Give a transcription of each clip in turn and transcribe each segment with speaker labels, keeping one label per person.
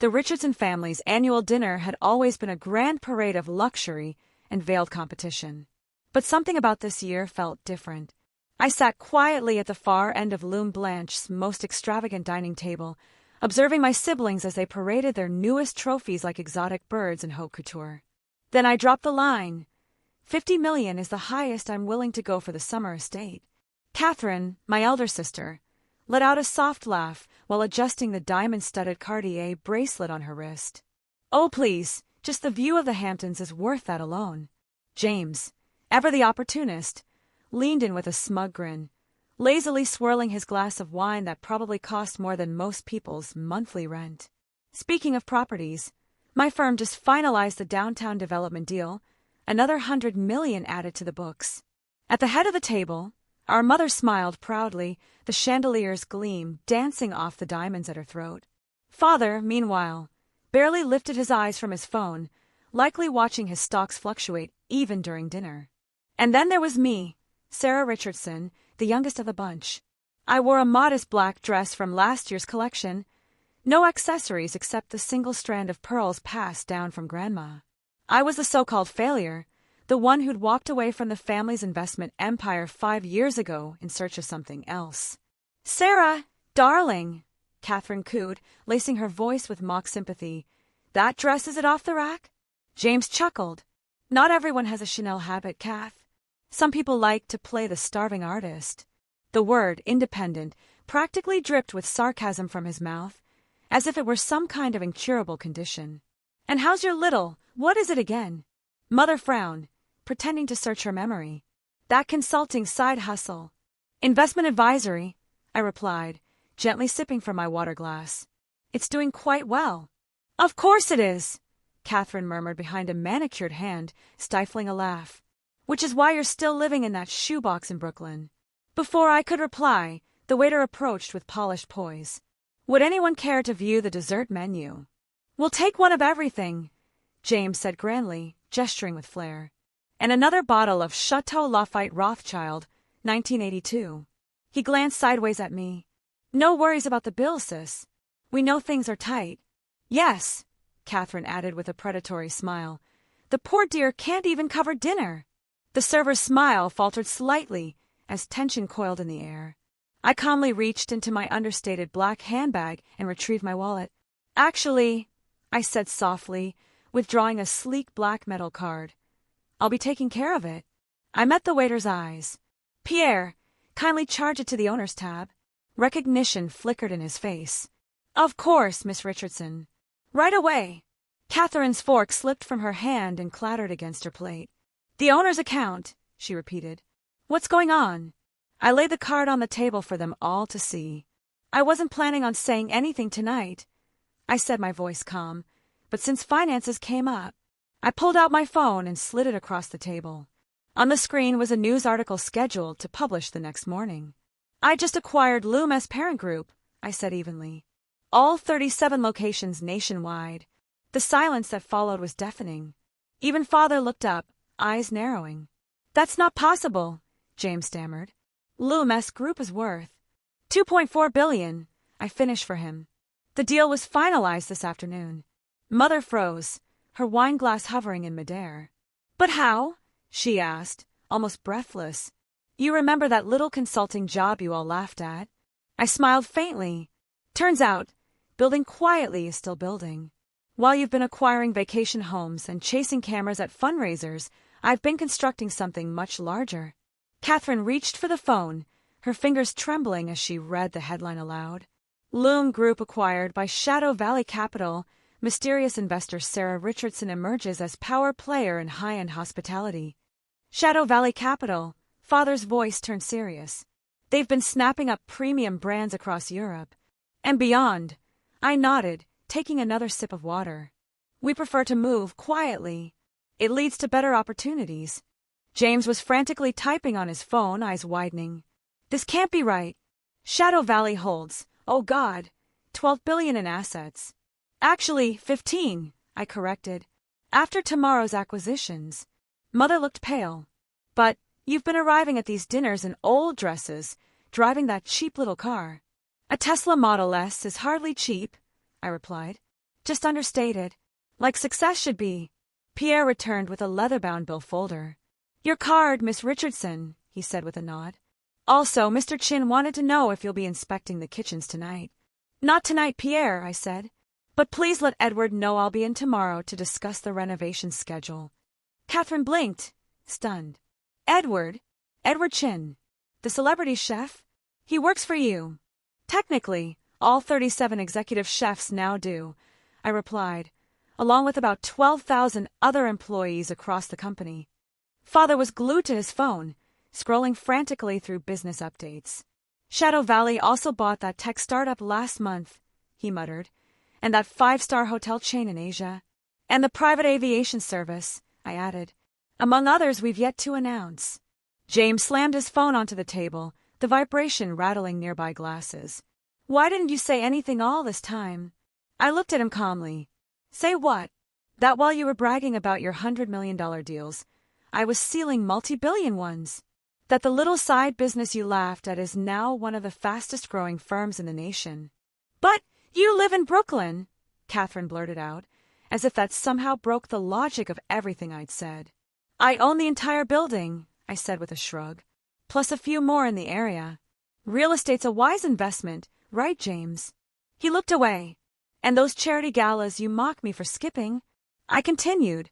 Speaker 1: The Richardson family's annual dinner had always been a grand parade of luxury and veiled competition. But something about this year felt different. I sat quietly at the far end of Loom Blanche's most extravagant dining table, observing my siblings as they paraded their newest trophies like exotic birds in haute couture. Then I dropped the line. 50 million is the highest I'm willing to go for the summer estate. Catherine, my elder sister, let out a soft laugh while adjusting the diamond-studded Cartier bracelet on her wrist. Oh, please, just the view of the Hamptons is worth that alone. James, ever the opportunist, leaned in with a smug grin, lazily swirling his glass of wine that probably cost more than most people's monthly rent. Speaking of properties, my firm just finalized the downtown development deal, another 100 million added to the books. At the head of the table, our mother smiled proudly, the chandelier's gleam dancing off the diamonds at her throat. Father, meanwhile, barely lifted his eyes from his phone, likely watching his stocks fluctuate even during dinner. And then there was me, Sarah Richardson, the youngest of the bunch. I wore a modest black dress from last year's collection, no accessories except the single strand of pearls passed down from Grandma. I was the so-called failure, the one who'd walked away from the family's investment empire 5 years ago in search of something else. "Sarah, darling," Catherine cooed, lacing her voice with mock sympathy. "That dress, is it off the rack?" James chuckled. "Not everyone has a Chanel habit, Kath. Some people like to play the starving artist." The word independent practically dripped with sarcasm from his mouth, as if it were some kind of incurable condition. "And how's your little, what is it again?" Mother frowned, pretending to search her memory. "That consulting side hustle." "Investment advisory," I replied, gently sipping from my water glass. "It's doing quite well." "Of course it is," Catherine murmured behind a manicured hand, stifling a laugh. "Which is why you're still living in that shoebox in Brooklyn." Before I could reply, the waiter approached with polished poise. "Would anyone care to view the dessert menu?" "We'll take one of everything," James said grandly, gesturing with flair. "And another bottle of Chateau Lafite Rothschild, 1982. He glanced sideways at me. "No worries about the bill, sis. We know things are tight." "Yes," Catherine added with a predatory smile. "The poor dear can't even cover dinner." The server's smile faltered slightly as tension coiled in the air. I calmly reached into my understated black handbag and retrieved my wallet. "Actually," I said softly, withdrawing a sleek black metal card, "I'll be taking care of it." I met the waiter's eyes. "Pierre, kindly charge it to the owner's tab." Recognition flickered in his face. "Of course, Miss Richardson. Right away." Catherine's fork slipped from her hand and clattered against her plate. "The owner's account," she repeated. "What's going on?" I laid the card on the table for them all to see. "I wasn't planning on saying anything tonight," I said, my voice calm, "but since finances came up." I pulled out my phone and slid it across the table. On the screen was a news article scheduled to publish the next morning. "I just acquired Loom as parent group," I said evenly. "All 37 locations nationwide." The silence that followed was deafening. Even Father looked up, eyes narrowing. "That's not possible," James stammered. "Loom Group is worth 2.4 billion, I finished for him. The deal was finalized this afternoon. Mother froze, her wine glass hovering in midair. "But how?" she asked, almost breathless. "You remember that little consulting job you all laughed at?" I smiled faintly. "Turns out, building quietly is still building. While you've been acquiring vacation homes and chasing cameras at fundraisers, I've been constructing something much larger." Catherine reached for the phone, her fingers trembling as she read the headline aloud. "Loom Group acquired by Shadow Valley Capital. Mysterious investor Sarah Richardson emerges as power player in high-end hospitality." Shadow Valley Capital. Father's voice turned serious. "They've been snapping up premium brands across Europe and beyond." I nodded, taking another sip of water. "We prefer to move quietly. It leads to better opportunities." James was frantically typing on his phone, eyes widening. "This can't be right. Shadow Valley holds, oh God, 12 billion in assets." "Actually, 15, I corrected. "After tomorrow's acquisitions." Mother looked pale. "But you've been arriving at these dinners in old dresses, driving that cheap little car." "A Tesla Model S is hardly cheap," I replied. Just understated. Like success should be. Pierre returned with a leather-bound bill folder. Your card, Miss Richardson, he said with a nod. Also, Mr. Chin wanted to know if you'll be inspecting the kitchens tonight. Not tonight, Pierre, I said. But please let Edward know I'll be in tomorrow to discuss the renovation schedule. Catherine blinked, stunned. Edward? Edward Chin. The celebrity chef? He works for you. Technically, all 37 executive chefs now do, I replied, along with about 12,000 other employees across the company. Father was glued to his phone, scrolling frantically through business updates. Shadow Valley also bought that tech startup last month, he muttered, and that 5-star hotel chain in Asia. And the private aviation service, I added. Among others we've yet to announce. James slammed his phone onto the table, the vibration rattling nearby glasses. Why didn't you say anything all this time? I looked at him calmly. Say what? That while you were bragging about your $100 million deals, I was sealing multi-billion ones. That the little side business you laughed at is now one of the fastest-growing firms in the nation. But you live in Brooklyn, Catherine blurted out, as if that somehow broke the logic of everything I'd said. I own the entire building, I said with a shrug, plus a few more in the area. Real estate's a wise investment, right, James? He looked away. And those charity galas you mock me for skipping? I continued.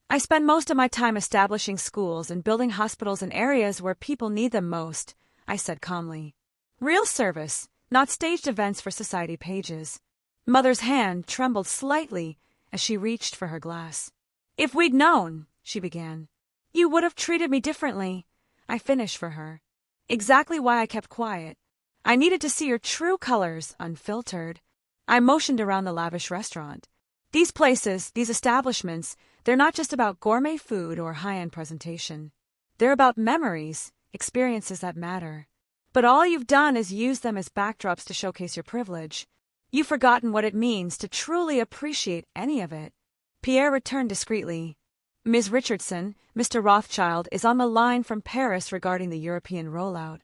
Speaker 1: I spend most of my time establishing schools and building hospitals in areas where people need them most, I said calmly. Real service, not staged events for society pages. Mother's hand trembled slightly as she reached for her glass. If we'd known, she began. You would have treated me differently, I finished for her. Exactly why I kept quiet. I needed to see your true colors, unfiltered. I motioned around the lavish restaurant. These places, these establishments, they're not just about gourmet food or high-end presentation. They're about memories, experiences that matter. But all you've done is use them as backdrops to showcase your privilege. You've forgotten what it means to truly appreciate any of it. Pierre returned discreetly. Ms. Richardson, Mr. Rothschild is on the line from Paris regarding the European rollout.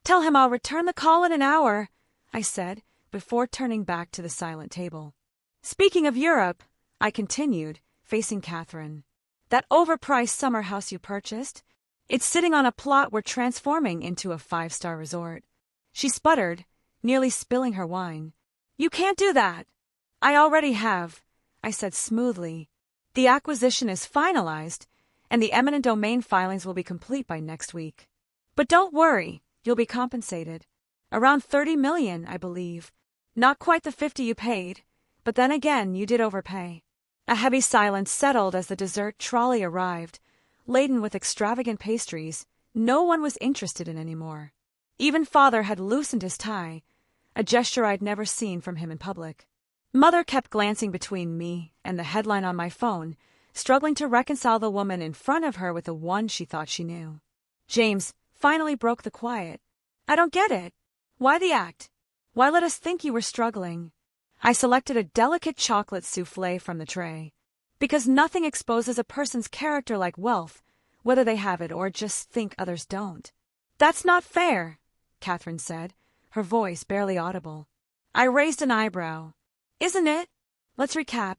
Speaker 1: Tell him I'll return the call in an hour, I said, before turning back to the silent table. Speaking of Europe, I continued, facing Catherine. That overpriced summer house you purchased? It's sitting on a plot we're transforming into a 5-star resort. She sputtered, nearly spilling her wine. You can't do that. I already have, I said smoothly. The acquisition is finalized, and the eminent domain filings will be complete by next week. But don't worry, you'll be compensated. Around $30 million, I believe. Not quite the $50 you paid, but then again you did overpay. A heavy silence settled as the dessert trolley arrived, laden with extravagant pastries no one was interested in anymore. Even Father had loosened his tie, a gesture I'd never seen from him in public. Mother kept glancing between me and the headline on my phone, struggling to reconcile the woman in front of her with the one she thought she knew. James finally broke the quiet. I don't get it. Why the act? Why let us think you were struggling? I selected a delicate chocolate soufflé from the tray. Because nothing exposes a person's character like wealth, whether they have it or just think others don't. That's not fair, Catherine said, her voice barely audible. I raised an eyebrow. Isn't it? Let's recap.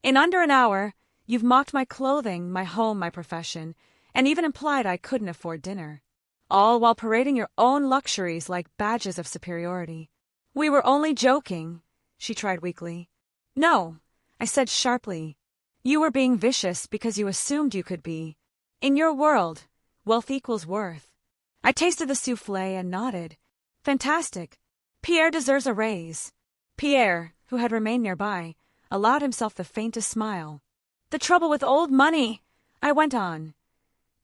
Speaker 1: In under an hour, you've mocked my clothing, my home, my profession, and even implied I couldn't afford dinner. All while parading your own luxuries like badges of superiority. We were only joking, she tried weakly. No, I said sharply. You were being vicious because you assumed you could be. In your world, wealth equals worth. I tasted the soufflé and nodded. Fantastic. Pierre deserves a raise. Pierre, who had remained nearby, allowed himself the faintest smile. The trouble with old money, I went on,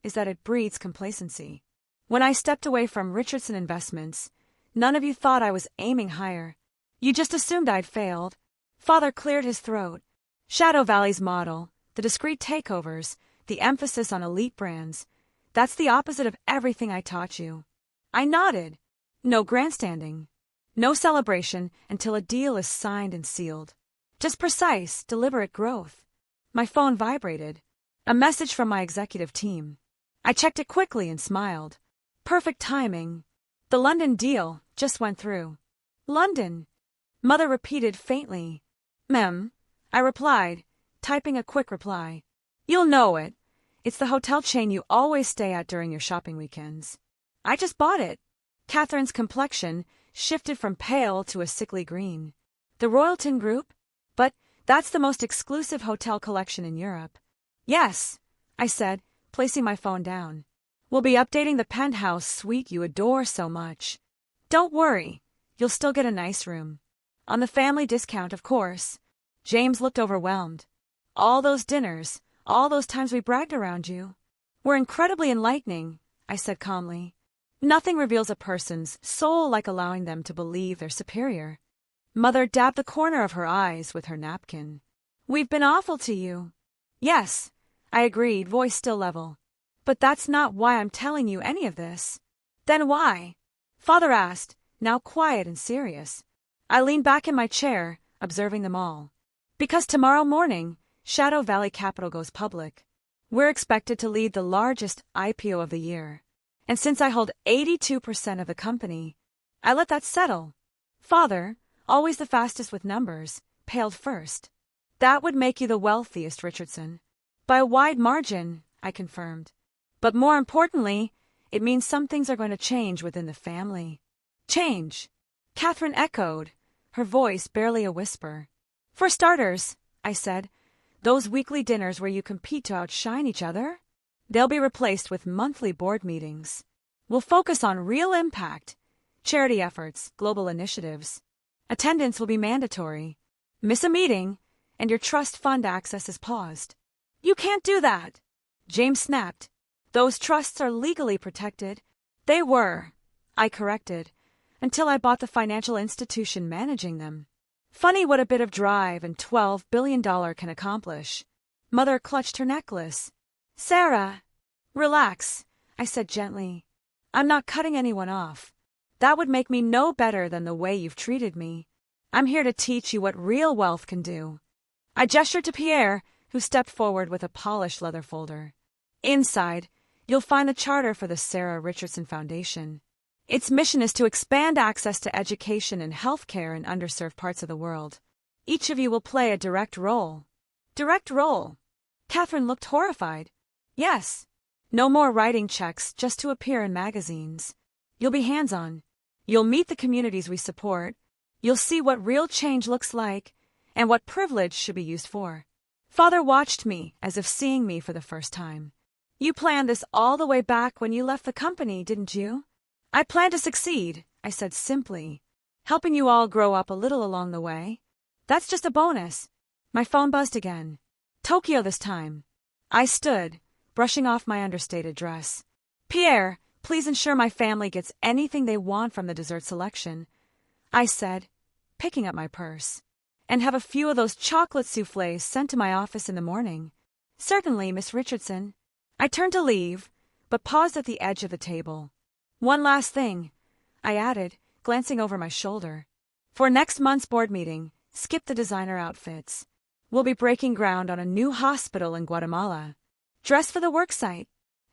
Speaker 1: is that it breeds complacency. When I stepped away from Richardson Investments, none of you thought I was aiming higher. You just assumed I'd failed. Father cleared his throat. Shadow Valley's model, the discreet takeovers, the emphasis on elite brands, that's the opposite of everything I taught you. I nodded. No grandstanding. No celebration until a deal is signed and sealed. Just precise, deliberate growth. My phone vibrated. A message from my executive team. I checked it quickly and smiled. Perfect timing. The London deal just went through. London. Mother repeated faintly. Mem, I replied, typing a quick reply. You'll know it. It's the hotel chain you always stay at during your shopping weekends. I just bought it. Catherine's complexion shifted from pale to a sickly green. The Royalton Group? But that's the most exclusive hotel collection in Europe. Yes, I said, placing my phone down. We'll be updating the penthouse suite you adore so much. Don't worry, you'll still get a nice room. On the family discount, of course. James looked overwhelmed. All those dinners, all those times we bragged around you, were incredibly enlightening, I said calmly. Nothing reveals a person's soul like allowing them to believe they're superior. Mother dabbed the corner of her eyes with her napkin. We've been awful to you. Yes, I agreed, voice still level. But that's not why I'm telling you any of this. Then why? Father asked, now quiet and serious. I leaned back in my chair, observing them all. Because tomorrow morning, Shadow Valley Capital goes public. We're expected to lead the largest IPO of the year. And since I hold 82% of the company, I let that settle. Father, always the fastest with numbers, paled first. That would make you the wealthiest, Richardson. By a wide margin, I confirmed. But more importantly, it means some things are going to change within the family. Change? Catherine echoed, her voice barely a whisper. For starters, I said, those weekly dinners where you compete to outshine each other? They'll be replaced with monthly board meetings. We'll focus on real impact, charity efforts, global initiatives. Attendance will be mandatory. Miss a meeting, and your trust fund access is paused. You can't do that, James snapped. Those trusts are legally protected. They were, I corrected, until I bought the financial institution managing them. Funny what a bit of drive and $12 billion can accomplish. Mother clutched her necklace. Sarah, relax, I said gently. I'm not cutting anyone off. That would make me no better than the way you've treated me. I'm here to teach you what real wealth can do. I gestured to Pierre, who stepped forward with a polished leather folder. Inside, you'll find the charter for the Sarah Richardson Foundation. Its mission is to expand access to education and healthcare in underserved parts of the world. Each of you will play a direct role. Direct role? Catherine looked horrified. Yes. No more writing checks just to appear in magazines. You'll be hands-on. You'll meet the communities we support. You'll see what real change looks like and what privilege should be used for. Father watched me as if seeing me for the first time. You planned this all the way back when you left the company, didn't you? I plan to succeed, I said simply. Helping you all grow up a little along the way. That's just a bonus. My phone buzzed again. Tokyo this time. I stood, brushing off my understated dress. Pierre, please ensure my family gets anything they want from the dessert selection, I said, picking up my purse. And have a few of those chocolate soufflés sent to my office in the morning. Certainly, Miss Richardson. I turned to leave, but paused at the edge of the table. One last thing, I added, glancing over my shoulder. For next month's board meeting, skip the designer outfits. We'll be breaking ground on a new hospital in Guatemala. Dress for the worksite.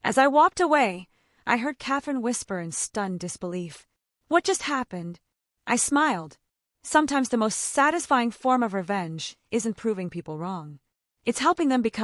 Speaker 1: As I walked away, I heard Catherine whisper in stunned disbelief. What just happened? I smiled. Sometimes the most satisfying form of revenge isn't proving people wrong. It's helping them become